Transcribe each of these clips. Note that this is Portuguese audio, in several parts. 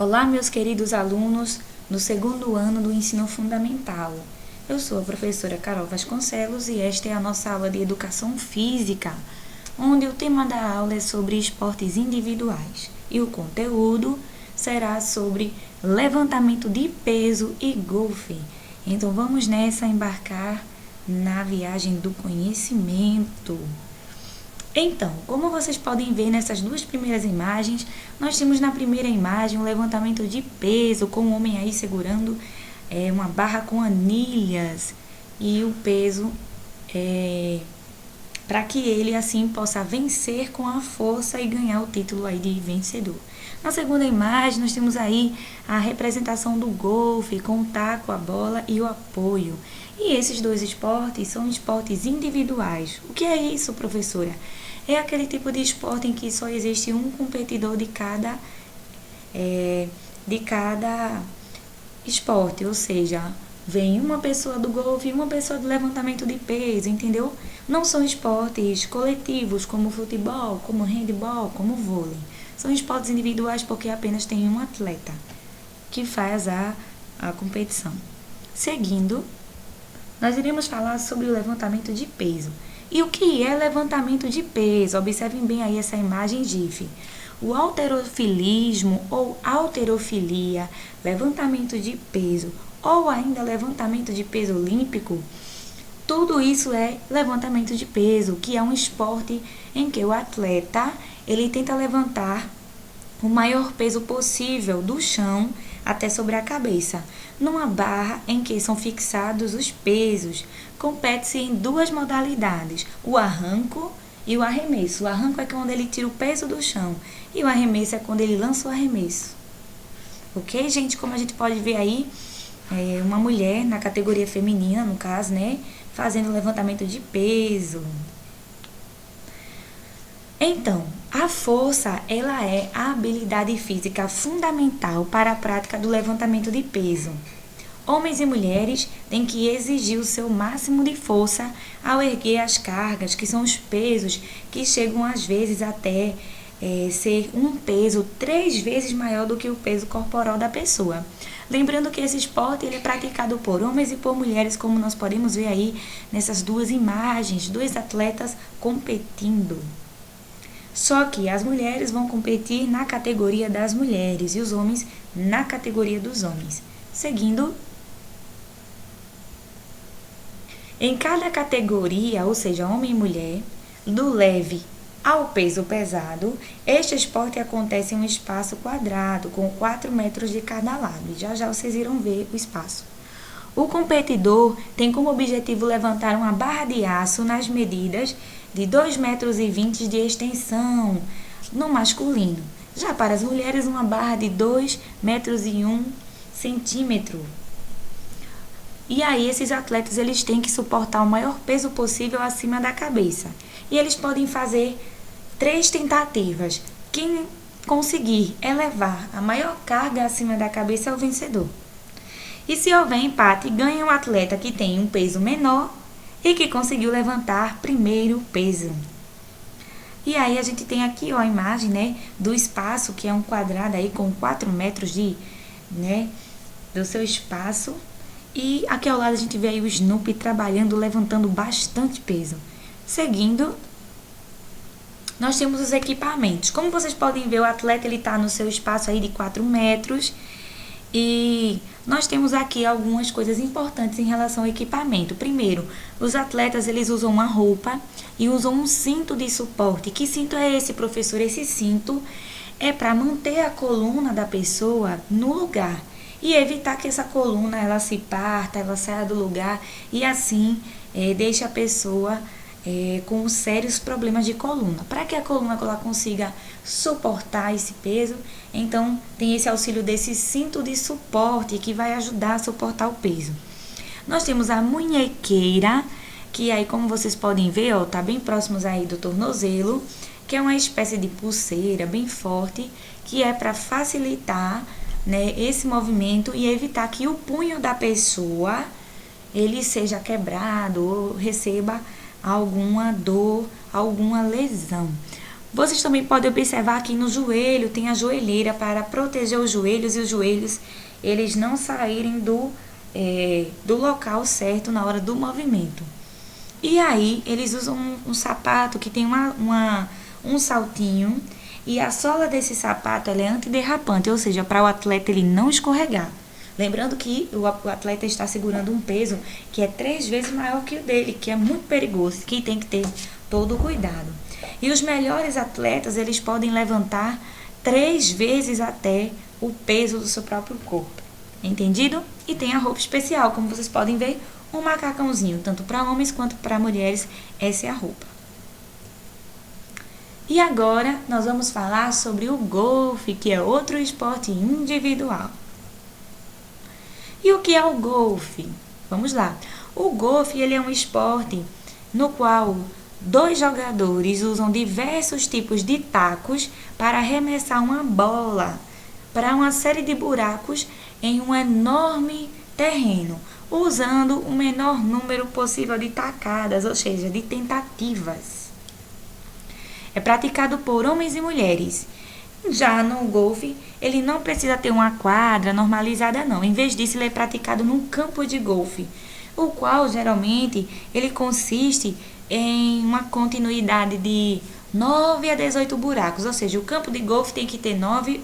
Olá, meus queridos alunos do segundo ano do ensino fundamental. Eu sou a professora Carol Vasconcelos e esta é a nossa aula de Educação Física, onde o tema da aula é sobre esportes individuais e o conteúdo será sobre levantamento de peso e golfe. Então vamos nessa embarcar na viagem do conhecimento. Então, como vocês podem ver nessas duas primeiras imagens, nós temos na primeira imagem um levantamento de peso, com o homem aí segurando uma barra com anilhas e o peso para que ele assim possa vencer com a força e ganhar o título aí de vencedor. Na segunda imagem, nós temos aí a representação do golfe com o taco, a bola e o apoio. E esses dois esportes são esportes individuais. O que é isso, professora? É aquele tipo de esporte em que só existe um competidor de cada esporte, ou seja, vem uma pessoa do golfe e uma pessoa do levantamento de peso, entendeu? Não são esportes coletivos como futebol, como handebol, como vôlei. São esportes individuais porque apenas tem um atleta que faz a competição. Seguindo, nós iremos falar sobre o levantamento de peso. E o que é levantamento de peso? Observem bem aí essa imagem GIF. O halterofilismo ou halterofilia, levantamento de peso ou ainda levantamento de peso olímpico, tudo isso é levantamento de peso, que é um esporte em que o atleta ele tenta levantar o maior peso possível do chão até sobre a cabeça, numa barra em que são fixados os pesos. Compete-se em duas modalidades, o arranco e o arremesso. O arranco é quando ele tira o peso do chão e o arremesso é quando ele lança o arremesso. Ok, gente? Como a gente pode ver aí, uma mulher na categoria feminina, no caso, né, fazendo levantamento de peso. Então, a força, ela é a habilidade física fundamental para a prática do levantamento de peso. Homens e mulheres têm que exigir o seu máximo de força ao erguer as cargas, que são os pesos que chegam às vezes até ser um peso 3 vezes maior do que o peso corporal da pessoa. Lembrando que esse esporte ele é praticado por homens e por mulheres, como nós podemos ver aí nessas duas imagens, dois atletas competindo. Só que as mulheres vão competir na categoria das mulheres e os homens na categoria dos homens. Seguindo, em cada categoria, ou seja, homem e mulher, do leve ao peso pesado, este esporte acontece em um espaço quadrado, com 4 metros de cada lado. E já vocês irão ver o espaço. O competidor tem como objetivo levantar uma barra de aço nas medidas de 2,20 metros de extensão no masculino. Já para as mulheres, uma barra de 2,01 metros. E aí, esses atletas eles têm que suportar o maior peso possível acima da cabeça. E eles podem fazer 3 tentativas. Quem conseguir elevar a maior carga acima da cabeça é o vencedor. E se houver empate, ganha um atleta que tem um peso menor e que conseguiu levantar primeiro peso. E aí a gente tem aqui a imagem, né, do espaço, que é um quadrado aí com 4 metros do seu espaço. E aqui ao lado a gente vê aí o Snoopy trabalhando, levantando bastante peso. Seguindo, nós temos os equipamentos. Como vocês podem ver, o atleta ele está no seu espaço aí de 4 metros. E nós temos aqui algumas coisas importantes em relação ao equipamento. Primeiro, os atletas eles usam uma roupa e usam um cinto de suporte. Que cinto é esse, professor? Esse cinto é para manter a coluna da pessoa no lugar e evitar que essa coluna ela se parta, ela saia do lugar e assim deixe a pessoa com sérios problemas de coluna. Para que a coluna ela consiga suportar esse peso, então tem esse auxílio desse cinto de suporte que vai ajudar a suportar o peso. Nós temos a munhequeira, que aí como vocês podem ver, tá bem próximos aí do tornozelo, que é uma espécie de pulseira bem forte, que é para facilitar, né, esse movimento e evitar que o punho da pessoa ele seja quebrado ou receba alguma dor, alguma lesão. Vocês também podem observar que no joelho tem a joelheira para proteger os joelhos e os joelhos eles não saírem do local certo na hora do movimento. E aí eles usam um sapato que tem um saltinho e a sola desse sapato ela é antiderrapante, ou seja, para o atleta ele não escorregar. Lembrando que o atleta está segurando um peso que é 3 vezes maior que o dele, que é muito perigoso, que tem que ter todo o cuidado. E os melhores atletas, eles podem levantar 3 vezes até o peso do seu próprio corpo. Entendido? E tem a roupa especial, como vocês podem ver, um macacãozinho, tanto para homens quanto para mulheres, essa é a roupa. E agora nós vamos falar sobre o golfe, que é outro esporte individual. E o que é o golfe? Vamos lá. O golfe ele é um esporte no qual 2 jogadores usam diversos tipos de tacos para arremessar uma bola para uma série de buracos em um enorme terreno, usando o menor número possível de tacadas, ou seja, de tentativas. É praticado por homens e mulheres. Já no golfe, ele não precisa ter uma quadra normalizada não. Em vez disso, ele é praticado num campo de golfe, o qual geralmente ele consiste em uma continuidade de 9 a 18 buracos, ou seja, o campo de golfe tem que ter 9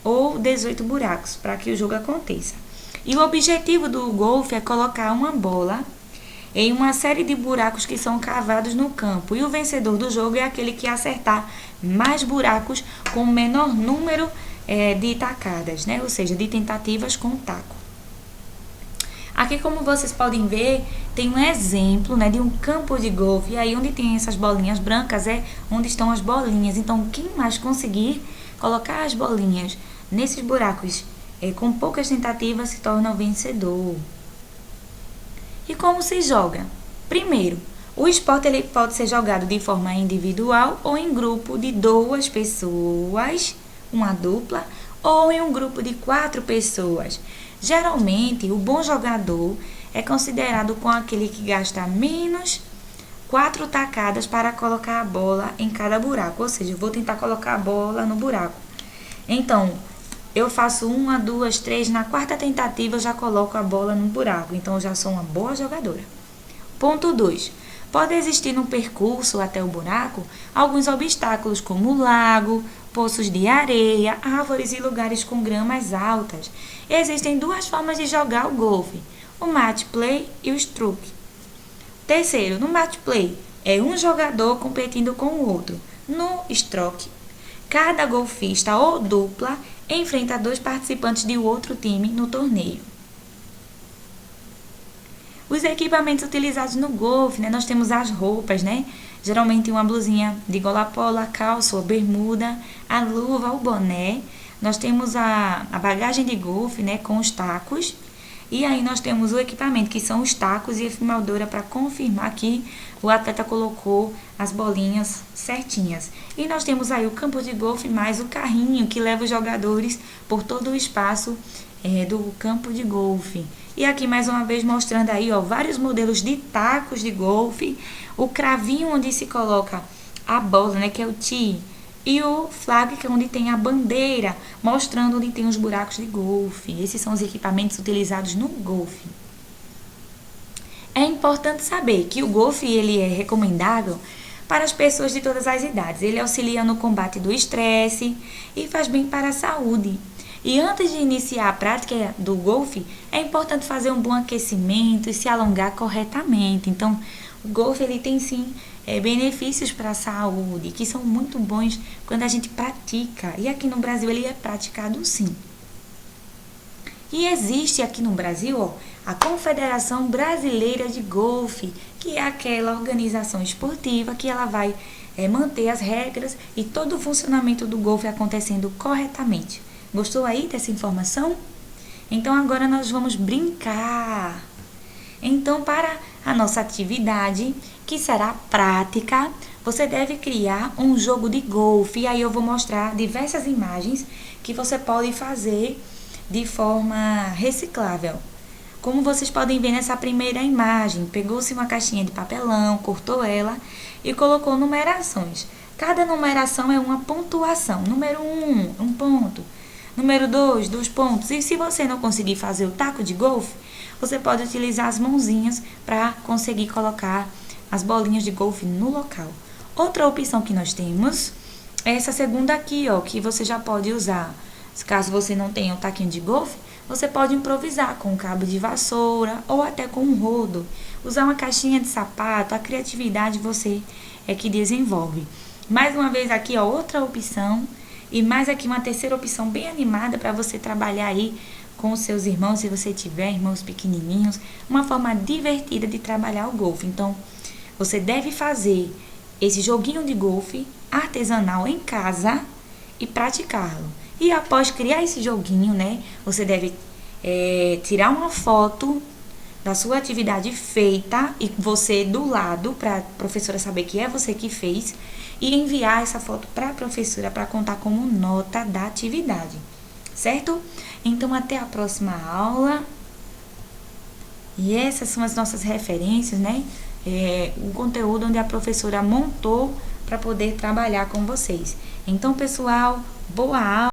ou 18 buracos para que o jogo aconteça. E o objetivo do golfe é colocar uma bola em uma série de buracos que são cavados no campo. E o vencedor do jogo é aquele que acertar mais buracos com o menor número de tacadas, né? Ou seja, de tentativas com o taco. Aqui, como vocês podem ver, tem um exemplo, né, de um campo de golfe. E aí, onde tem essas bolinhas brancas é onde estão as bolinhas. Então, quem mais conseguir colocar as bolinhas nesses buracos com poucas tentativas se torna o vencedor. E como se joga? Primeiro, o esporte ele pode ser jogado de forma individual ou em grupo de 2 pessoas, uma dupla, ou em um grupo de 4 pessoas. Geralmente, o bom jogador é considerado com aquele que gasta menos 4 tacadas para colocar a bola em cada buraco. Ou seja, eu vou tentar colocar a bola no buraco. Então, eu faço 1, 2, 3, na 4ª tentativa eu já coloco a bola no buraco. Então, eu já sou uma boa jogadora. Ponto 2. Pode existir no percurso até o buraco alguns obstáculos como lago, poços de areia, árvores e lugares com gramas altas. Existem 2 formas de jogar o golfe, o match play e o stroke. Terceiro, no match play, é um jogador competindo com o outro. No stroke, cada golfista ou dupla enfrenta 2 participantes de outro time no torneio. Os equipamentos utilizados no golfe, né? Nós temos as roupas, né? Geralmente uma blusinha de gola polo, a calça ou bermuda, a luva, o boné. Nós temos a bagagem de golfe, né? Com os tacos. E aí nós temos o equipamento, que são os tacos e a filmadora para confirmar que o atleta colocou as bolinhas certinhas. E nós temos aí o campo de golfe mais o carrinho que leva os jogadores por todo o espaço do campo de golfe. E aqui mais uma vez mostrando aí, ó, vários modelos de tacos de golfe, o cravinho onde se coloca a bola, né, que é o tee, e o flag, que é onde tem a bandeira, mostrando onde tem os buracos de golfe. Esses são os equipamentos utilizados no golfe. É importante saber que o golfe ele é recomendável para as pessoas de todas as idades. Ele auxilia no combate do estresse e faz bem para a saúde. E antes de iniciar a prática do golfe, é importante fazer um bom aquecimento e se alongar corretamente. Então, o golfe ele tem sim benefícios para a saúde, que são muito bons quando a gente pratica. E aqui no Brasil ele é praticado sim. E existe aqui no Brasil, ó, a Confederação Brasileira de Golfe, que é aquela organização esportiva que ela vai manter as regras e todo o funcionamento do golfe acontecendo corretamente. Gostou aí dessa informação? Então agora nós vamos brincar. Então, para a nossa atividade, que será prática, você deve criar um jogo de golfe. E aí eu vou mostrar diversas imagens que você pode fazer de forma reciclável. Como vocês podem ver nessa primeira imagem, pegou-se uma caixinha de papelão, cortou ela e colocou numerações. Cada numeração é uma pontuação. Número 1, 1 ponto. Número 2, 2 pontos. E se você não conseguir fazer o taco de golfe, você pode utilizar as mãozinhas para conseguir colocar as bolinhas de golfe no local. Outra opção que nós temos é essa segunda aqui, ó, que você já pode usar. Caso você não tenha um taquinho de golfe, você pode improvisar com um cabo de vassoura ou até com um rodo. Usar uma caixinha de sapato, a criatividade você é que desenvolve. Mais uma vez aqui, ó, outra opção. E mais aqui uma terceira opção bem animada para você trabalhar aí com os seus irmãos, se você tiver irmãos pequenininhos. Uma forma divertida de trabalhar o golfe. Então, você deve fazer esse joguinho de golfe artesanal em casa e praticá-lo. E após criar esse joguinho, né, você deve tirar uma foto da sua atividade feita e você do lado, para a professora saber que é você que fez, e enviar essa foto para a professora para contar como nota da atividade, certo? Então, até a próxima aula. E essas são as nossas referências, né? O conteúdo onde a professora montou para poder trabalhar com vocês. Então, pessoal, boa aula.